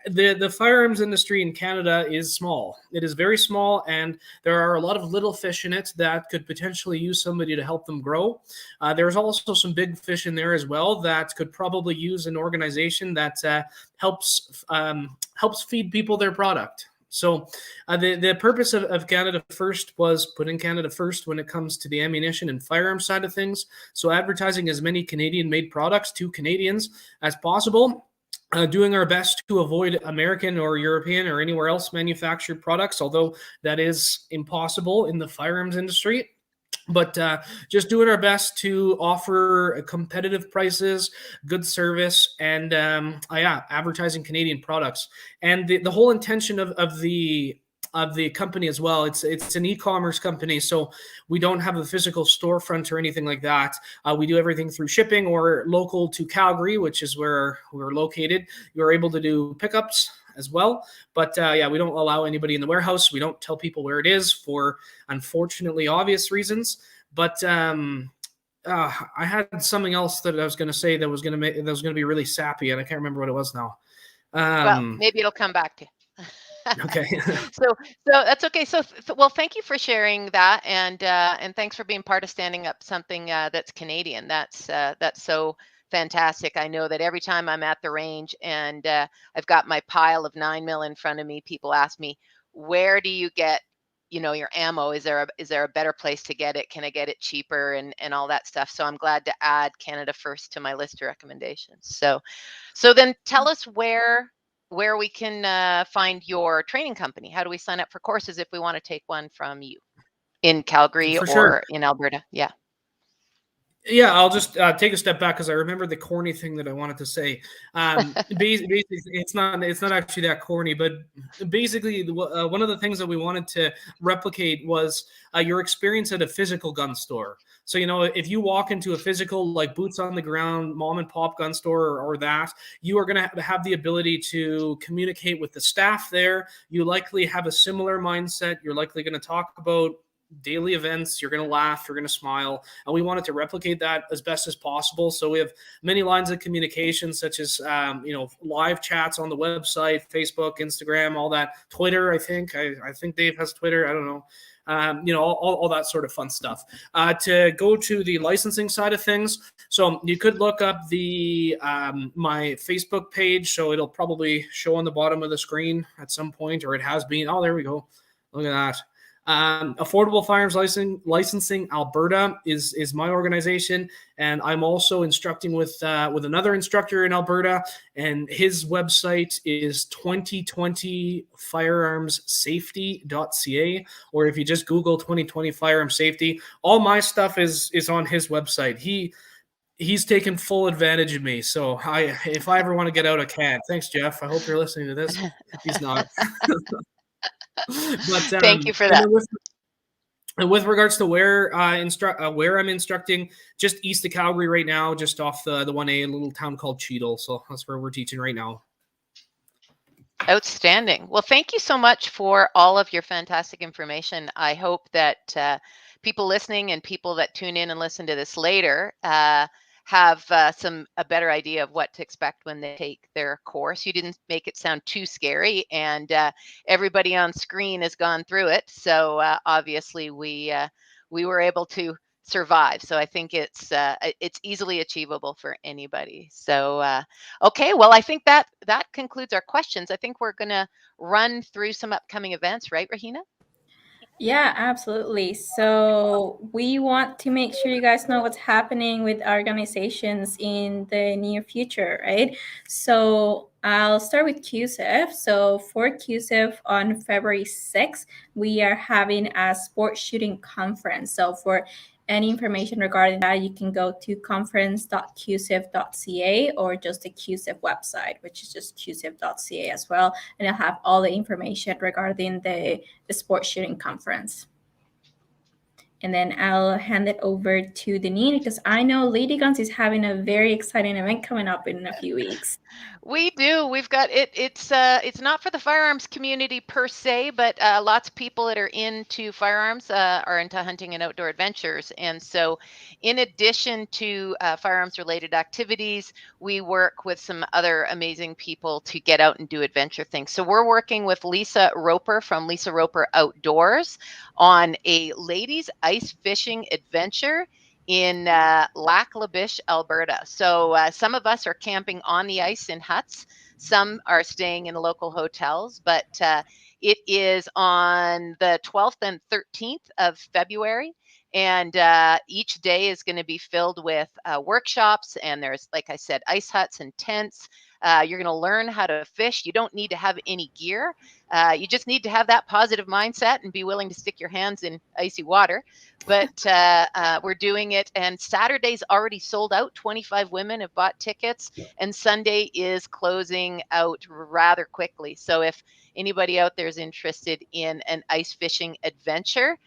The firearms industry in Canada is small. It is very small, and there are a lot of little fish in it that could potentially use somebody to help them grow. There's also some big fish in there as well that could probably use an organization that helps feed people their product. So the purpose of Canada First was putting Canada first when it comes to the ammunition and firearm side of things. So advertising as many Canadian-made products to Canadians as possible. Doing our best to avoid American or European or anywhere else manufactured products, although that is impossible in the firearms industry. But just doing our best to offer competitive prices, good service, and advertising Canadian products. And the whole intention of the company as well. It's an e-commerce company, so we don't have a physical storefront or anything like that. We do everything through shipping or local to Calgary, which is where we're located. You're able to do pickups as well, but we don't allow anybody in the warehouse. We don't tell people where it is for unfortunately obvious reasons. But I had something else that I was going to say that was going to be really sappy, and I can't remember what it was now. Well, maybe it'll come back to you. Okay. So that's okay. So well, thank you for sharing that, and thanks for being part of standing up something that's Canadian. That's so fantastic. I know that every time I'm at the range and I've got my pile of 9mm in front of me, people ask me, where do you get your ammo? Is there a better place to get it? Can I get it cheaper and all that stuff? So I'm glad to add Canada First to my list of recommendations. So then tell us where we can find your training company. How do we sign up for courses if we want to take one from you in Calgary or in Alberta? Yeah. Yeah, I'll just take a step back because I remember the corny thing that I wanted to say. Basically, it's not actually that corny, but basically, one of the things that we wanted to replicate was your experience at a physical gun store. So, if you walk into a physical, like boots on the ground, mom and pop gun store or that, you are going to have the ability to communicate with the staff there. You likely have a similar mindset. You're likely going to talk about daily events. You're going to laugh, you're going to smile, and we wanted to replicate that as best as possible. So we have many lines of communication, such as live chats on the website, Facebook, Instagram, all that. Twitter, I think Dave has Twitter. I don't know. All that sort of fun stuff. To go to the licensing side of things, so you could look up the my Facebook page. So it'll probably show on the bottom of the screen at some point, or it has been. Oh, there we go. Look at that. Affordable Firearms Licensing Alberta is my organization, and I'm also instructing with another instructor in Alberta, and his website is 2020firearmssafety.ca, or if you just Google 2020 firearm safety, all my stuff is on his website. He's taken full advantage of me. So if I ever want to get out, I can. Thanks, Jeff. I hope you're listening to this. He's not. But Thank you for and that. then with regards to where where I'm instructing, just east of Calgary right now, just off the 1A, a little town called Cheadle. So that's where we're teaching right now. Outstanding. Well, thank you so much for all of your fantastic information. I hope that people listening and people that tune in and listen to this later have a better idea of what to expect when they take their course. You didn't make it sound too scary, and everybody on screen has gone through it. So obviously we were able to survive. So I think it's easily achievable for anybody. So okay, well, I think that concludes our questions. I think we're going to run through some upcoming events, right, Rahina? Yeah, absolutely. So we want to make sure you guys know what's happening with organizations in the near future, right? So I'll start with CUSF. So for CUSF on February 6th, we are having a sports shooting conference. So for any information regarding that, you can go to conference.cusf.ca or just the CUSF website, which is just cusf.ca as well. And it'll have all the information regarding the sports shooting conference. And then I'll hand it over to Deneen because I know LadyGuns is having a very exciting event coming up in a few weeks. We do. We've got it. It's not for the firearms community per se, but lots of people that are into firearms are into hunting and outdoor adventures. And so, in addition to firearms-related activities, we work with some other amazing people to get out and do adventure things. So we're working with Lisa Roper from Lisa Roper Outdoors on a ladies ice fishing adventure in Lac La Biche, Alberta. So some of us are camping on the ice in huts. Some are staying in local hotels, but it is on the 12th and 13th of February. And each day is going to be filled with workshops. And there's, like I said, ice huts and tents. You're going to learn how to fish. You don't need to have any gear. You just need to have that positive mindset and be willing to stick your hands in icy water. But we're doing it, and Saturday's already sold out. 25 women have bought tickets, and Sunday is closing out rather quickly. So if anybody out there is interested in an ice fishing adventure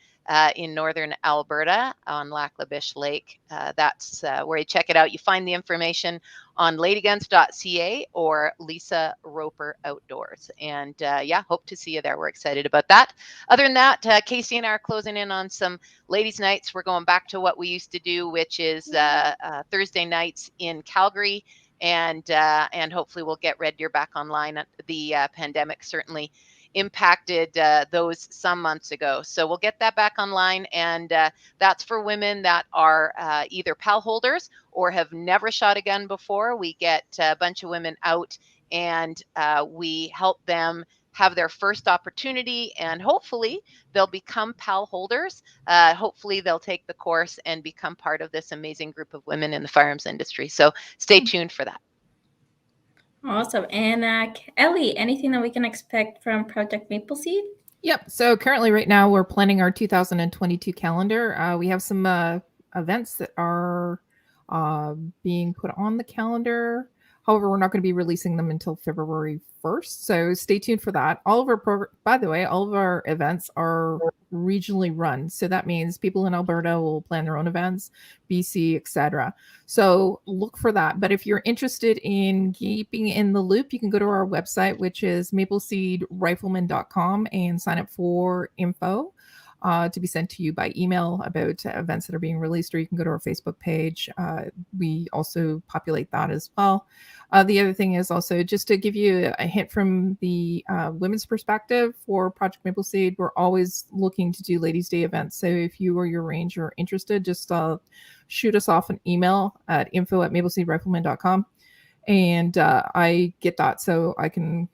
in northern Alberta on Lac La Biche Lake, that's where you check it out. You find the information on ladyguns.ca or Lisa Roper Outdoors. And yeah, hope to see you there. We're excited about that. Other than that, Casey and I are closing in on some ladies' nights. We're going back to what we used to do, which is Thursday nights in Calgary. And hopefully we'll get Red Deer back online. The pandemic certainly impacted those some months ago. So we'll get that back online. And that's for women that are either PAL holders or have never shot a gun before. We get a bunch of women out and we help them have their first opportunity, and hopefully they'll become PAL holders. Hopefully they'll take the course and become part of this amazing group of women in the firearms industry. So stay tuned for that. Awesome. And Ellie, anything that we can expect from Project Mapleseed? Yep. So currently right now we're planning our 2022 calendar. We have some events that are being put on the calendar. However, we're not going to be releasing them until February 1st. So stay tuned for that. By the way, all of our events are regionally run. So that means people in Alberta will plan their own events, BC, etc. So look for that. But if you're interested in keeping in the loop, you can go to our website, which is mapleseedrifleman.com, and sign up for info to be sent to you by email about events that are being released, or you can go to our Facebook page. We also populate that as well. The other thing is also just to give you a hint from the women's perspective for Project Mapleseed, we're always looking to do Ladies' Day events. So if you or your range are interested, just shoot us off an email at info@mapleseedrifleman.com, and I get that so I can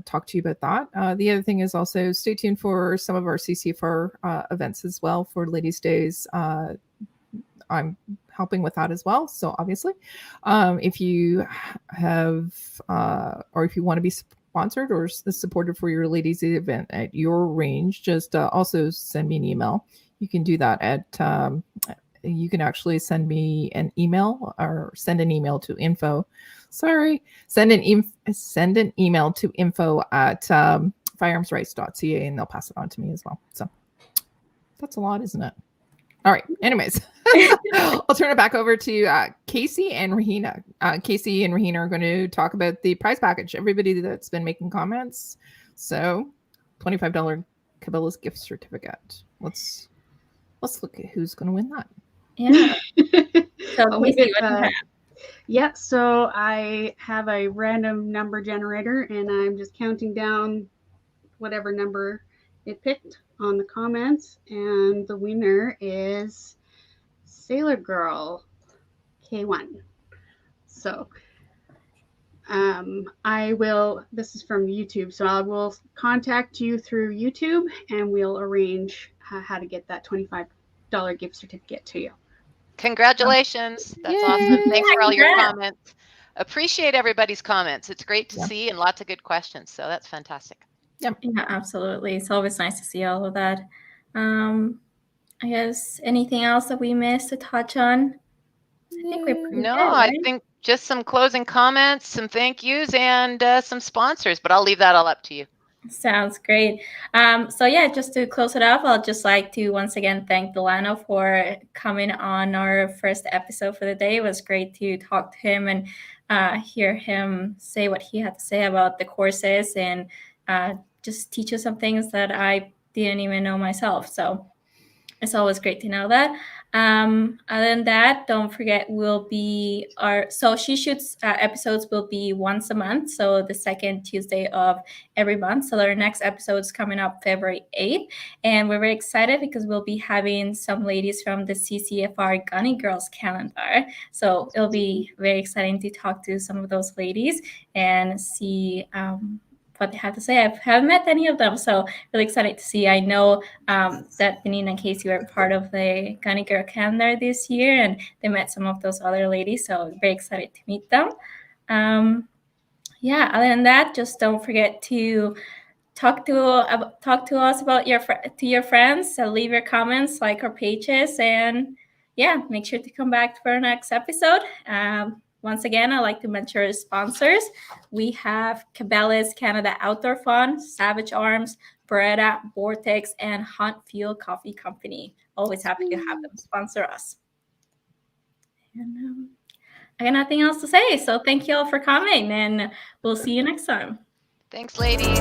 talk to you about that. The other thing is also stay tuned for some of our CCFR events as well for Ladies' Days. I'm helping with that as well. So obviously, if you have or if you want to be sponsored or supported for your Ladies' Day event at your range, just also send me an email. You can do that at you can actually send me an email or send an email to info. Sorry, send an email to info@firearmsrights.ca and they'll pass it on to me as well. So that's a lot, isn't it? All right. Anyways, I'll turn it back over to Casey and Rahina. Casey and Rahina are going to talk about the prize package. Everybody that's been making comments. So, $25 Cabela's gift certificate. Let's look at who's going to win that. Yeah. So Oh, we Casey, did, what do you have? Yeah, so I have a random number generator and I'm just counting down whatever number it picked on the comments, and the winner is Sailor Girl K1. So this is from YouTube, so I will contact you through YouTube and we'll arrange how to get that $25 gift certificate to you. Congratulations. That's Yay. awesome. Thanks for all your Congrats. comments. Appreciate everybody's comments. It's great to Yeah. see and lots of good questions. So that's fantastic. Yeah, absolutely. It's always nice to see all of that. I guess anything else that we missed to touch on? I think we're pretty No, good, I right? think just some closing comments, some thank yous, and some sponsors, but I'll leave that all up to you. Sounds great. So yeah, just to close it off, I'll just like to once again thank Delano for coming on our first episode for the day. It was great to talk to him and hear him say what he had to say about the courses and just teach us some things that I didn't even know myself. So it's always great to know that. Other than that, don't forget so She Shoots episodes will be once a month, so the second Tuesday of every month. So our next episode is coming up February 8th, and we're very excited because we'll be having some ladies from the CCFR Gunny Girls calendar. So it'll be very exciting to talk to some of those ladies and see what they have to say. I haven't met any of them, so really excited to see. I know that Deneen and Casey were part of the Gunny Girl calendar this year, and they met some of those other ladies, so very excited to meet them. Yeah, other than that, just don't forget to talk to us about your friends. So leave your comments, like our pages, and yeah, make sure to come back for our next episode. Once again, I'd like to mention our sponsors. We have Cabela's Canada Outdoor Fun, Savage Arms, Beretta, Vortex, and Hunt Fuel Coffee Company. Always happy to have them sponsor us. And I got nothing else to say, so thank you all for coming, and we'll see you next time. Thanks, ladies.